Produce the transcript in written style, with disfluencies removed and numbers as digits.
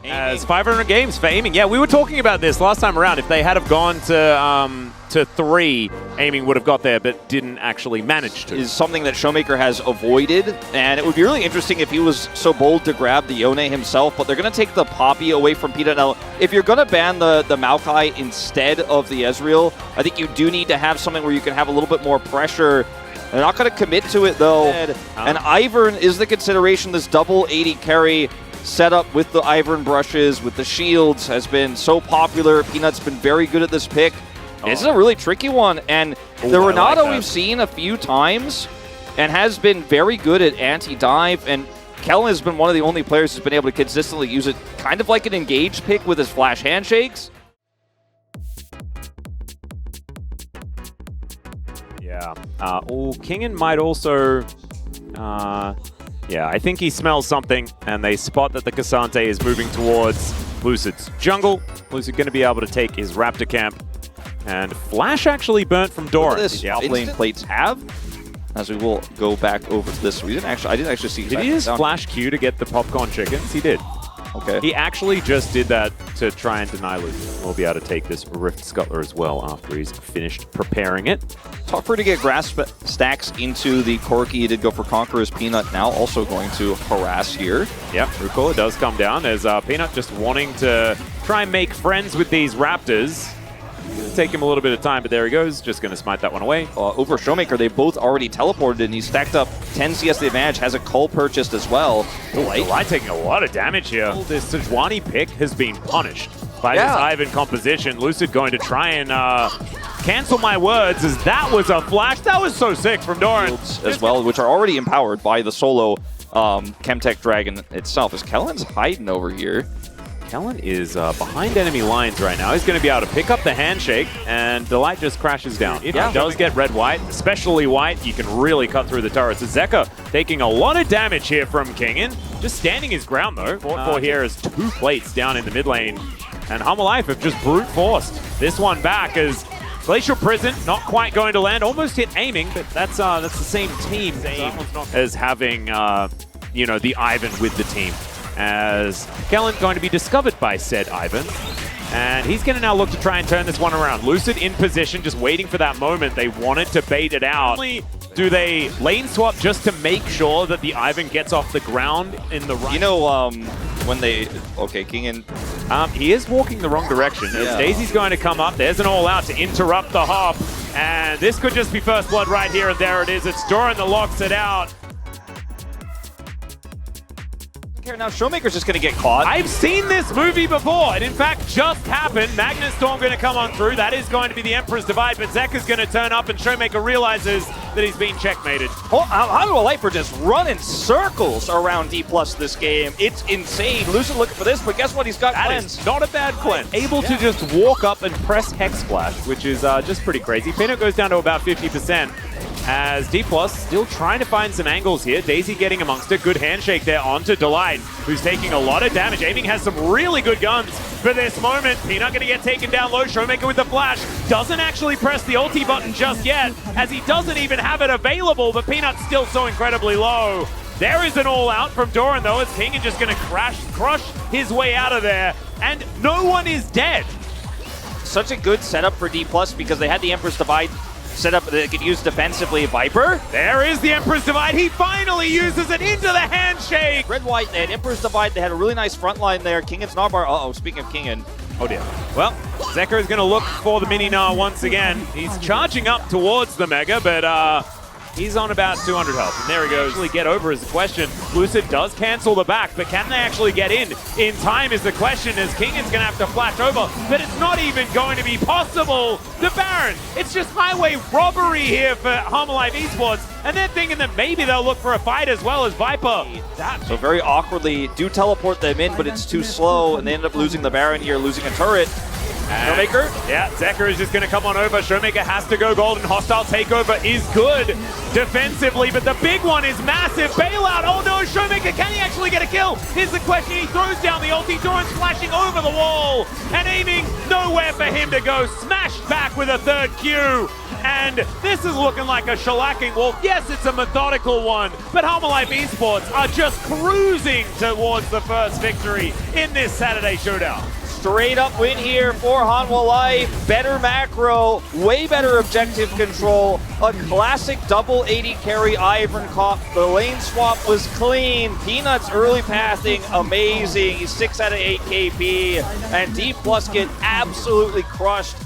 As 500 games for aiming. Yeah, we were talking about this last time around. If they had have gone to 3, aiming would have got there, but didn't actually manage to. Is something that Showmaker has avoided, and it would be really interesting if he was so bold to grab the Yone himself, but they're going to take the Poppy away from Peanut. Now, if you're going to ban the Maokai instead of the Ezreal, I think you do need to have something where you can have a little bit more pressure. They're not going to commit to it, though. And Ivern is the consideration. This double 80 carry setup with the Ivern brushes, with the shields, has been so popular. Peanut's been very good at this pick. This is a really tricky one, and the Renato we've seen a few times and has been very good at anti-dive, and Kellen has been one of the only players who's been able to consistently use it kind of like an engaged pick with his flash handshakes. Yeah. Kingen might also... yeah, I think he smells something, and they spot that the Cassante is moving towards Lucid's jungle. Lucid going to be able to take his Raptor camp. And Flash actually burnt from Doran. This lane plates have, as we will go back over to this. I didn't actually see. Did he just flash Q to get the popcorn chickens? He did. Okay. He actually just did that to try and deny Lucid. We'll be able to take this Rift Scuttler as well after he's finished preparing it. Tougher to get grasp stacks into the Corki. He did go for Conqueror's Peanut, now also going to harass here. Yep, Rucola does come down. There's Peanut just wanting to try and make friends with these Raptors. It'll take him a little bit of time, but there he goes. Just going to smite that one away. Over Showmaker, they both already teleported, and he's stacked up 10 CS the advantage, has a Cull purchased as well. Delight taking a lot of damage here. This Sejuani pick has been punished by this Ivan composition. Lucid going to try and cancel my words, as that was a flash. That was so sick from Doran. As well, which are already empowered by the solo Chemtech Dragon itself. As Kellen's hiding over here. Kellen is behind enemy lines right now. He's going to be able to pick up the handshake, and Delight just crashes down. If he does get red-white, especially white, you can really cut through the turrets. Zeka taking a lot of damage here from Kingen. Just standing his ground, though. For here is 2 plates down in the mid lane. And Humble Life have just brute-forced this one back, as Glacial Prison not quite going to land. Almost hit aiming, but that's the same team as having, you know, the Ivan with the team. As Kellen going to be discovered by said Ivan. And he's going to now look to try and turn this one around. Lucid in position, just waiting for that moment. They wanted to bait it out. Do they lane swap just to make sure that the Ivan gets off the ground in the right? You know, when they... Okay, Kingen... he is walking the wrong direction. As Daisy's going to come up. There's an all-out to interrupt the hop. And this could just be first blood right here, and there it is. It's Doran that locks it out. Now Showmaker's just going to get caught. I've seen this movie before. It in fact just happened. Magnus Storm going to come on through. That is going to be the Emperor's Divide, but Zeka's going to turn up, and Showmaker realizes that he's been checkmated. Humble Life are just running circles around D+ this game. It's insane. Lucid looking for this, but guess what? He's got cleanse. Is not a bad cleanse. Able to just walk up and press Hex Splash, which is just pretty crazy. Peanut goes down to about 50%. As D+ still trying to find some angles here. Daisy getting amongst it. Good handshake there onto Delight, who's taking a lot of damage. Aiming has some really good guns for this moment. Peanut going to get taken down low. Showmaker with the flash. Doesn't actually press the ulti button just yet, as he doesn't even have it available, but Peanut's still so incredibly low. There is an all-out from Doran, though, as Kingen just going to crush his way out of there, and no one is dead. Such a good setup for D+, because they had the Emperor's Divide setup that get used defensively. Viper. There is the Emperor's Divide. He finally uses it into the handshake. Red-White, they had Emperor's Divide. They had a really nice front line there. Kingan's Narbar. Uh-oh, speaking of Kingan. Oh dear. Well, Zeka is going to look for the mini Gnar once again. He's charging up towards the Mega, but he's on about 200 health. And there he goes. Actually get over is the question. Lucid does cancel the back, but can they actually get in time is the question, as Kingan's going to have to flash over. But it's not even going to be possible. The Baron, it's just highway robbery here for Harmalife Esports. And they're thinking that maybe they'll look for a fight as well as Viper. So very awkwardly do teleport them in, but it's too slow, and they end up losing the Baron here, losing a turret. Showmaker? Yeah, Zeka is just going to come on over. Showmaker has to go golden. Hostile takeover is good defensively, but the big one is massive. Bailout. Oh no, Showmaker, can he actually get a kill? Here's the question. He throws down the ulti. Doran's flashing over the wall and aiming. Nowhere for him to go. Smashed back with a third Q. And this is looking like a shellacking wolf. Yes, it's a methodical one, but Harmalife Esports are just cruising towards the first victory in this Saturday showdown. Straight up win here for Hanwha Life. Better macro, way better objective control. A classic double 80 carry Ivankov. The lane swap was clean. Peanuts early pathing, amazing. He's 6 out of 8 KP. And D+ get absolutely crushed